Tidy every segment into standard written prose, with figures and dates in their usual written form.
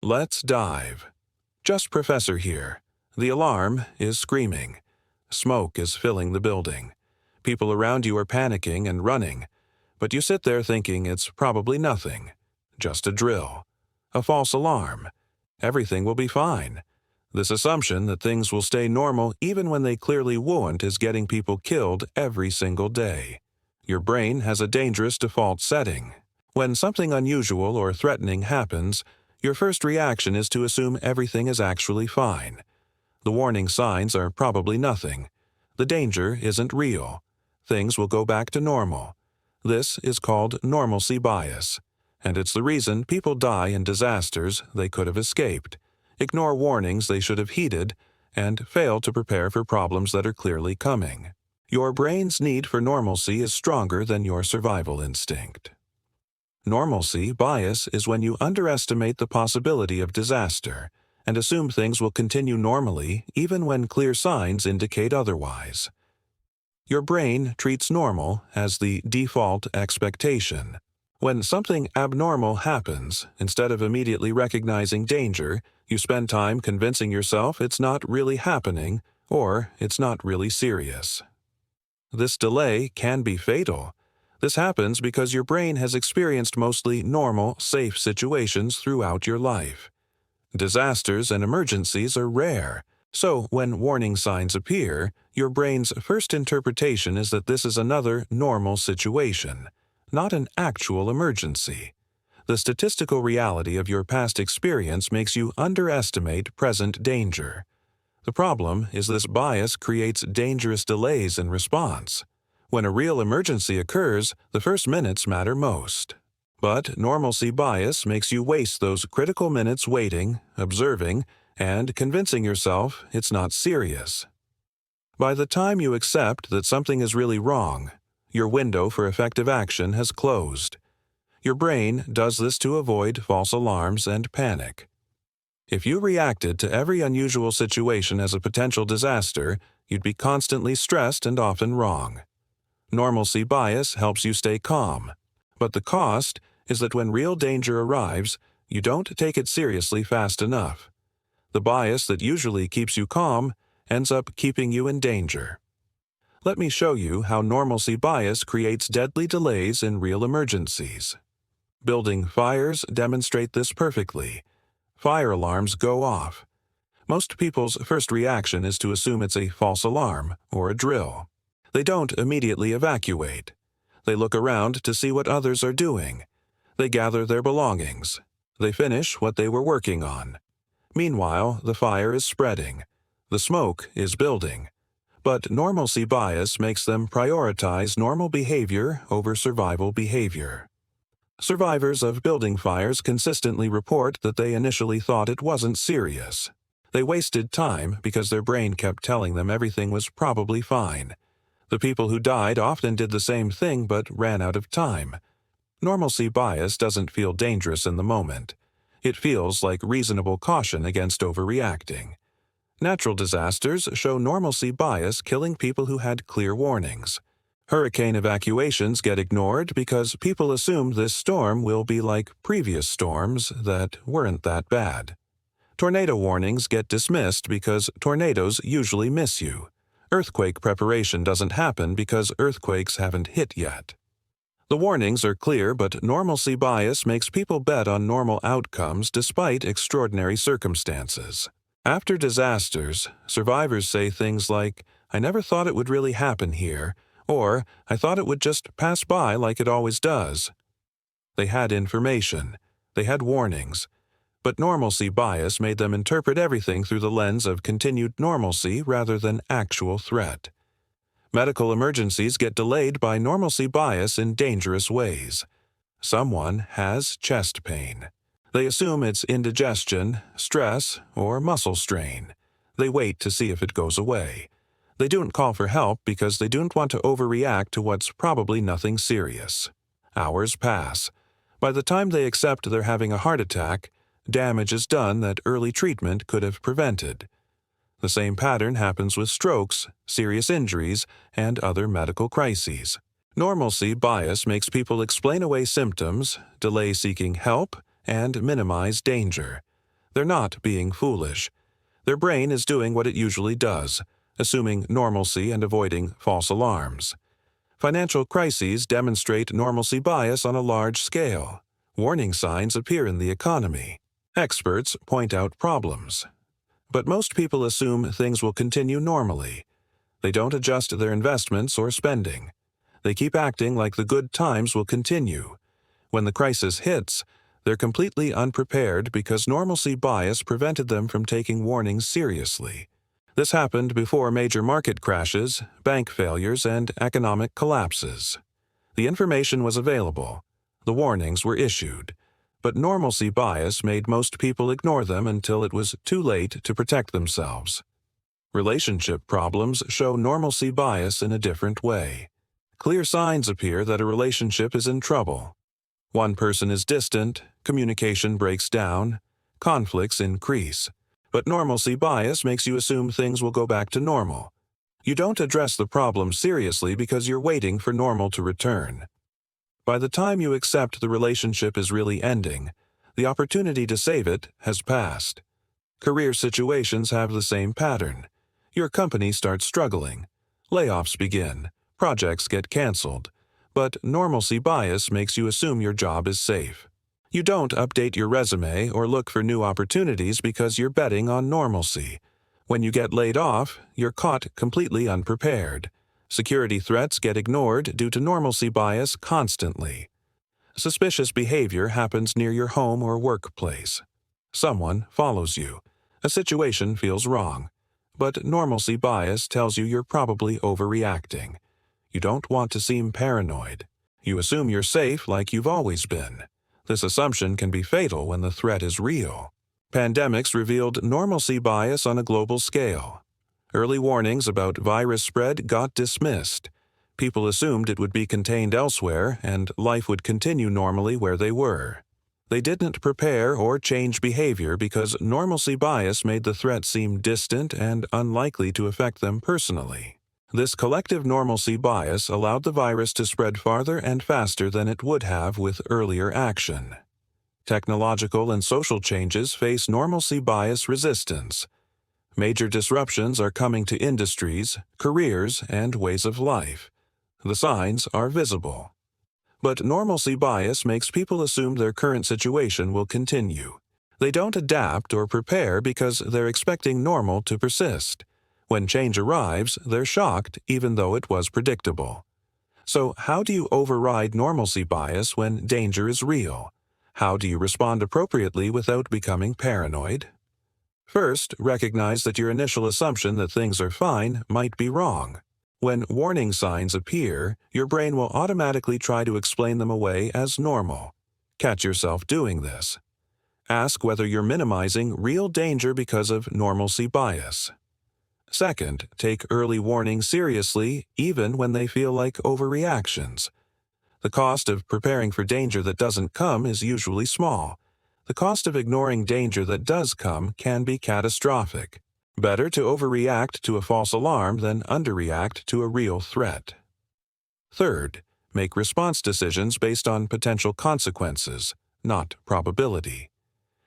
Let's dive. JustProfessor here. The alarm is screaming. Smoke is filling the building. People around you are panicking and running, but you sit there thinking it's probably nothing. Just a drill. A false alarm. Everything will be fine. This assumption that things will stay normal even when they clearly won't is getting people killed every single day. Your brain has a dangerous default setting. When something unusual or threatening happens, your first reaction is to assume everything is actually fine. The warning signs are probably nothing. The danger isn't real. Things will go back to normal. This is called normalcy bias, and it's the reason people die in disasters they could have escaped, ignore warnings they should have heeded, and fail to prepare for problems that are clearly coming. Your brain's need for normalcy is stronger than your survival instinct. Normalcy bias is when you underestimate the possibility of disaster and assume things will continue normally even when clear signs indicate otherwise. Your brain treats normal as the default expectation. When something abnormal happens, instead of immediately recognizing danger, you spend time convincing yourself it's not really happening or it's not really serious. This delay can be fatal. This happens because your brain has experienced mostly normal, safe situations throughout your life. Disasters and emergencies are rare, so when warning signs appear, your brain's first interpretation is that this is another normal situation, not an actual emergency. The statistical reality of your past experience makes you underestimate present danger. The problem is this bias creates dangerous delays in response. When a real emergency occurs, the first minutes matter most. But normalcy bias makes you waste those critical minutes waiting, observing, and convincing yourself it's not serious. By the time you accept that something is really wrong, your window for effective action has closed. Your brain does this to avoid false alarms and panic. If you reacted to every unusual situation as a potential disaster, you'd be constantly stressed and often wrong. Normalcy bias helps you stay calm, but the cost is that when real danger arrives, you don't take it seriously fast enough. The bias that usually keeps you calm ends up keeping you in danger. Let me show you how normalcy bias creates deadly delays in real emergencies. Building fires demonstrate this perfectly. Fire alarms go off. Most people's first reaction is to assume it's a false alarm or a drill. They don't immediately evacuate. They look around to see what others are doing. They gather their belongings. They finish what they were working on. Meanwhile, the fire is spreading. The smoke is building. But normalcy bias makes them prioritize normal behavior over survival behavior. Survivors of building fires consistently report that they initially thought it wasn't serious. They wasted time because their brain kept telling them everything was probably fine. The people who died often did the same thing but ran out of time. Normalcy bias doesn't feel dangerous in the moment. It feels like reasonable caution against overreacting. Natural disasters show normalcy bias killing people who had clear warnings. Hurricane evacuations get ignored because people assumed this storm will be like previous storms that weren't that bad. Tornado warnings get dismissed because tornadoes usually miss you. Earthquake preparation doesn't happen because earthquakes haven't hit yet. The warnings are clear, but normalcy bias makes people bet on normal outcomes despite extraordinary circumstances. After disasters, survivors say things like, "I never thought it would really happen here," or "I thought it would just pass by like it always does." They had information. They had warnings. But normalcy bias made them interpret everything through the lens of continued normalcy rather than actual threat. Medical emergencies get delayed by normalcy bias in dangerous ways. Someone has chest pain. They assume it's indigestion, stress, or muscle strain. They wait to see if it goes away. They don't call for help because they don't want to overreact to what's probably nothing serious. Hours pass. By the time they accept they're having a heart attack, damage is done that early treatment could have prevented. The same pattern happens with strokes, serious injuries, and other medical crises. Normalcy bias makes people explain away symptoms, delay seeking help, and minimize danger. They're not being foolish. Their brain is doing what it usually does, assuming normalcy and avoiding false alarms. Financial crises demonstrate normalcy bias on a large scale. Warning signs appear in the economy. Experts point out problems. But most people assume things will continue normally. They don't adjust their investments or spending. They keep acting like the good times will continue. When the crisis hits, they're completely unprepared because normalcy bias prevented them from taking warnings seriously. This happened before major market crashes, bank failures, and economic collapses. The information was available. The warnings were issued. But normalcy bias made most people ignore them until it was too late to protect themselves. Relationship problems show normalcy bias in a different way. Clear signs appear that a relationship is in trouble. One person is distant, communication breaks down, conflicts increase. But normalcy bias makes you assume things will go back to normal. You don't address the problem seriously because you're waiting for normal to return. By the time you accept the relationship is really ending, the opportunity to save it has passed. Career situations have the same pattern. Your company starts struggling. Layoffs begin. Projects get canceled. But normalcy bias makes you assume your job is safe. You don't update your resume or look for new opportunities because you're betting on normalcy. When you get laid off, you're caught completely unprepared. Security threats get ignored due to normalcy bias constantly. Suspicious behavior happens near your home or workplace. Someone follows you. A situation feels wrong. But normalcy bias tells you you're probably overreacting. You don't want to seem paranoid. You assume you're safe like you've always been. This assumption can be fatal when the threat is real. Pandemics revealed normalcy bias on a global scale. Early warnings about virus spread got dismissed. People assumed it would be contained elsewhere and life would continue normally where they were. They didn't prepare or change behavior because normalcy bias made the threat seem distant and unlikely to affect them personally. This collective normalcy bias allowed the virus to spread farther and faster than it would have with earlier action. Technological and social changes face normalcy bias resistance. Major disruptions are coming to industries, careers, and ways of life. The signs are visible. But normalcy bias makes people assume their current situation will continue. They don't adapt or prepare because they're expecting normal to persist. When change arrives, they're shocked even though it was predictable. So how do you override normalcy bias when danger is real? How do you respond appropriately without becoming paranoid? First, recognize that your initial assumption that things are fine might be wrong. When warning signs appear, your brain will automatically try to explain them away as normal. Catch yourself doing this. Ask whether you're minimizing real danger because of normalcy bias. Second, take early warnings seriously even when they feel like overreactions. The cost of preparing for danger that doesn't come is usually small. The cost of ignoring danger that does come can be catastrophic. Better to overreact to a false alarm than underreact to a real threat. Third, make response decisions based on potential consequences, not probability.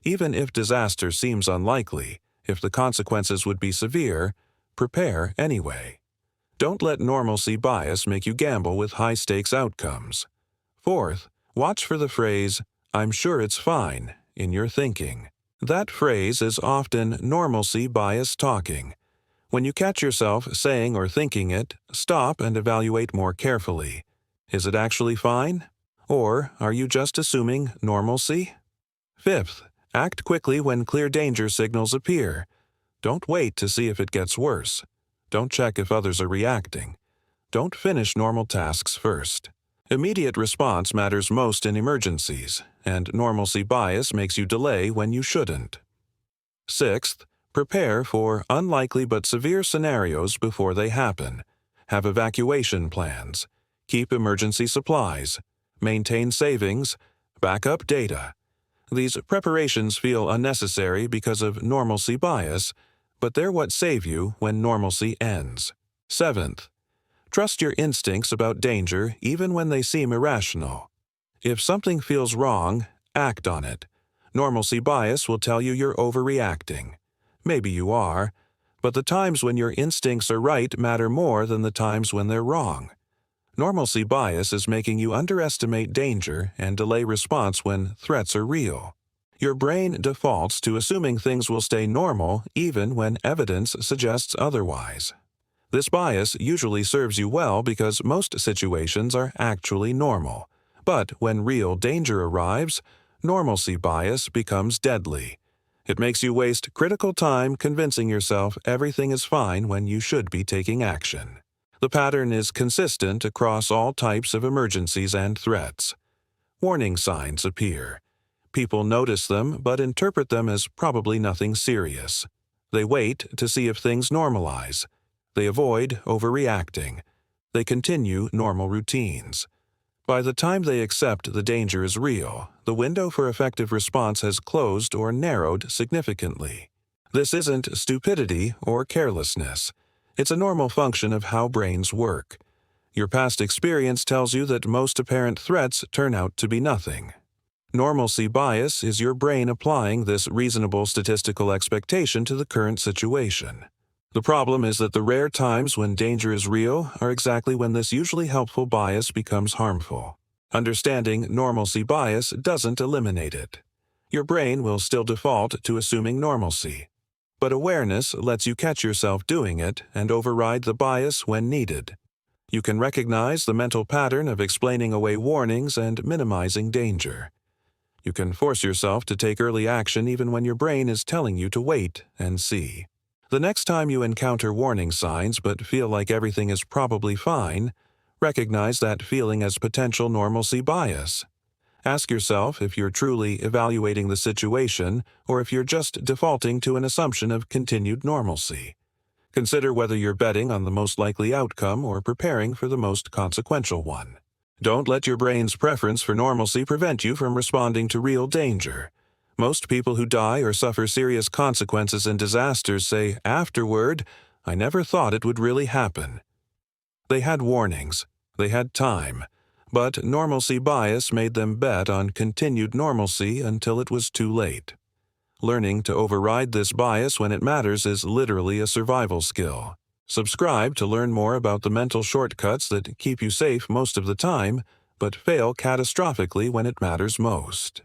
Even if disaster seems unlikely, if the consequences would be severe, prepare anyway. Don't let normalcy bias make you gamble with high-stakes outcomes. Fourth, watch for the phrase, "I'm sure it's fine," in your thinking. That phrase is often normalcy bias talking. When you catch yourself saying or thinking it, stop and evaluate more carefully. Is it actually fine? Or are you just assuming normalcy? Fifth, act quickly when clear danger signals appear. Don't wait to see if it gets worse. Don't check if others are reacting. Don't finish normal tasks first. Immediate response matters most in emergencies, and normalcy bias makes you delay when you shouldn't. Sixth, prepare for unlikely but severe scenarios before they happen. Have evacuation plans. Keep emergency supplies. Maintain savings. Back up data. These preparations feel unnecessary because of normalcy bias, but they're what save you when normalcy ends. Seventh, trust your instincts about danger even when they seem irrational. If something feels wrong, act on it. Normalcy bias will tell you you're overreacting. Maybe you are, but the times when your instincts are right matter more than the times when they're wrong. Normalcy bias is making you underestimate danger and delay response when threats are real. Your brain defaults to assuming things will stay normal even when evidence suggests otherwise. This bias usually serves you well because most situations are actually normal. But when real danger arrives, normalcy bias becomes deadly. It makes you waste critical time convincing yourself everything is fine when you should be taking action. The pattern is consistent across all types of emergencies and threats. Warning signs appear. People notice them but interpret them as probably nothing serious. They wait to see if things normalize. They avoid overreacting. They continue normal routines. By the time they accept the danger is real, the window for effective response has closed or narrowed significantly. This isn't stupidity or carelessness. It's a normal function of how brains work. Your past experience tells you that most apparent threats turn out to be nothing. Normalcy bias is your brain applying this reasonable statistical expectation to the current situation. The problem is that the rare times when danger is real are exactly when this usually helpful bias becomes harmful. Understanding normalcy bias doesn't eliminate it. Your brain will still default to assuming normalcy. But awareness lets you catch yourself doing it and override the bias when needed. You can recognize the mental pattern of explaining away warnings and minimizing danger. You can force yourself to take early action even when your brain is telling you to wait and see. The next time you encounter warning signs but feel like everything is probably fine, recognize that feeling as potential normalcy bias. Ask yourself if you're truly evaluating the situation or if you're just defaulting to an assumption of continued normalcy. Consider whether you're betting on the most likely outcome or preparing for the most consequential one. Don't let your brain's preference for normalcy prevent you from responding to real danger. Most people who die or suffer serious consequences and disasters say afterward, "I never thought it would really happen." They had warnings. They had time. But normalcy bias made them bet on continued normalcy until it was too late. Learning to override this bias when it matters is literally a survival skill. Subscribe to learn more about the mental shortcuts that keep you safe most of the time, but fail catastrophically when it matters most.